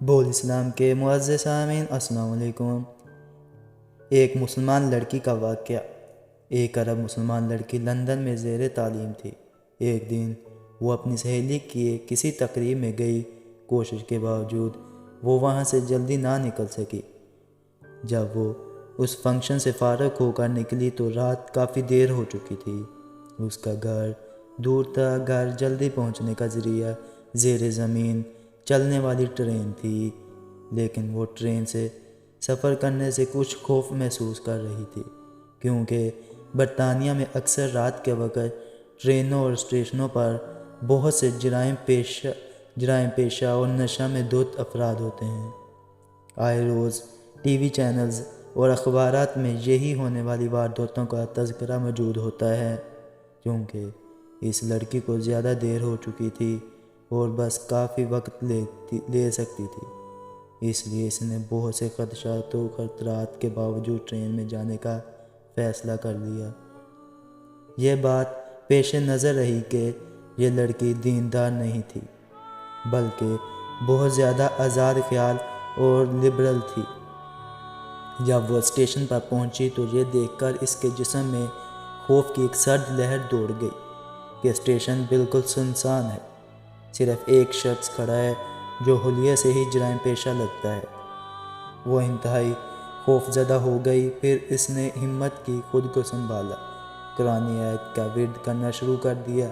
بول اسلام کے معزز سامعین السلام علیکم۔ ایک مسلمان لڑکی کا واقعہ۔ ایک عرب مسلمان لڑکی لندن میں زیر تعلیم تھی۔ ایک دن وہ اپنی سہیلی کی کسی تقریب میں گئی۔ کوشش کے باوجود وہ وہاں سے جلدی نہ نکل سکی۔ جب وہ اس فنکشن سے فارغ ہو کر نکلی تو رات کافی دیر ہو چکی تھی۔ اس کا گھر دور تھا۔ گھر جلدی پہنچنے کا ذریعہ زیر زمین چلنے والی ٹرین تھی، لیکن وہ ٹرین سے سفر کرنے سے کچھ خوف محسوس کر رہی تھی، کیونکہ برطانیہ میں اکثر رات کے وقت ٹرینوں اور اسٹیشنوں پر بہت سے جرائم پیشہ اور نشہ میں دھت افراد ہوتے ہیں۔ آئے روز ٹی وی چینلز اور اخبارات میں یہی ہونے والی وارداتوں کا تذکرہ موجود ہوتا ہے۔ کیونکہ اس لڑکی کو زیادہ دیر ہو چکی تھی اور بس کافی وقت لے سکتی تھی، اس لیے اس نے بہت سے خدشات و خطرات کے باوجود ٹرین میں جانے کا فیصلہ کر لیا۔ یہ بات پیش نظر رہی کہ یہ لڑکی دیندار نہیں تھی، بلکہ بہت زیادہ آزاد خیال اور لبرل تھی۔ جب وہ اسٹیشن پر پہنچی تو یہ دیکھ کر اس کے جسم میں خوف کی ایک سرد لہر دوڑ گئی کہ اسٹیشن بالکل سنسان ہے، صرف ایک شخص کھڑا ہے جو حلیے سے ہی جرائم پیشہ لگتا ہے۔ وہ انتہائی خوف زدہ ہو گئی۔ پھر اس نے ہمت کی، خود کو سنبھالا، قرآن آیت کا ورد کرنا شروع کر دیا۔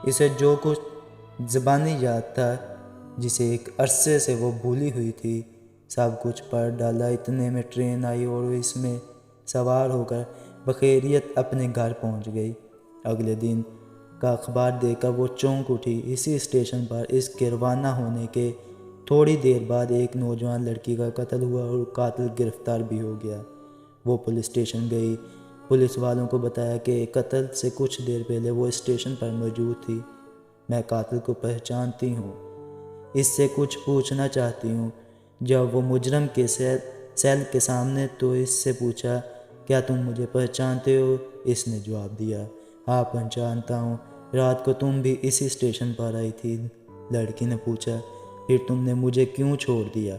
اسے جو کچھ زبانی یاد تھا، جسے ایک عرصے سے وہ بھولی ہوئی تھی، سب کچھ پڑھ ڈالا۔ اتنے میں ٹرین آئی اور وہ اس میں سوار ہو کر بخیریت اپنے گھر پہنچ گئی۔ اگلے دن کا اخبار دیکھ کر وہ چونک اٹھی۔ اسی اسٹیشن پر اس کے روانہ ہونے کے تھوڑی دیر بعد ایک نوجوان لڑکی کا قتل ہوا اور قاتل گرفتار بھی ہو گیا۔ وہ پولیس اسٹیشن گئی۔ پولیس والوں کو بتایا کہ قتل سے کچھ دیر پہلے وہ اسٹیشن پر موجود تھی۔ میں قاتل کو پہچانتی ہوں، اس سے کچھ پوچھنا چاہتی ہوں۔ جب وہ مجرم کے سیل کے سامنے تو اس سے پوچھا، کیا تم مجھے پہچانتے ہو؟ اس نے جواب دیا، ہاں پہچانتا ہوں، رات کو تم بھی اسی اسٹیشن پر آئی تھی۔ لڑکی نے پوچھا، پھر تم نے مجھے کیوں چھوڑ دیا؟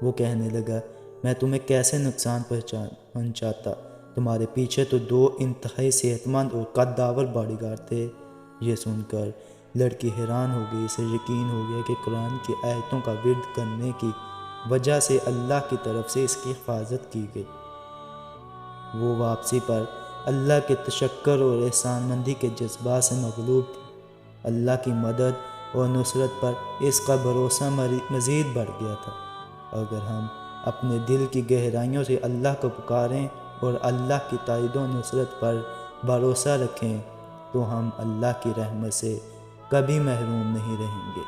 وہ کہنے لگا، میں تمہیں کیسے نقصان پہنچاتا؟ تمہارے پیچھے تو 2 انتہائی صحت مند اور قداور باڈی گارڈ تھے۔ یہ سن کر لڑکی حیران ہو گئی۔ اسے یقین ہو گیا کہ قرآن کی آیتوں کا ورد کرنے کی وجہ سے اللہ کی طرف سے اس کی حفاظت کی گئی۔ وہ واپسی پر اللہ کے تشکر اور احسان مندی کے جذبات سے مغلوب تھی۔ اللہ کی مدد اور نصرت پر اس کا بھروسہ مزید بڑھ گیا تھا۔ اگر ہم اپنے دل کی گہرائیوں سے اللہ کو پکاریں اور اللہ کی تائید و نصرت پر بھروسہ رکھیں تو ہم اللہ کی رحمت سے کبھی محروم نہیں رہیں گے۔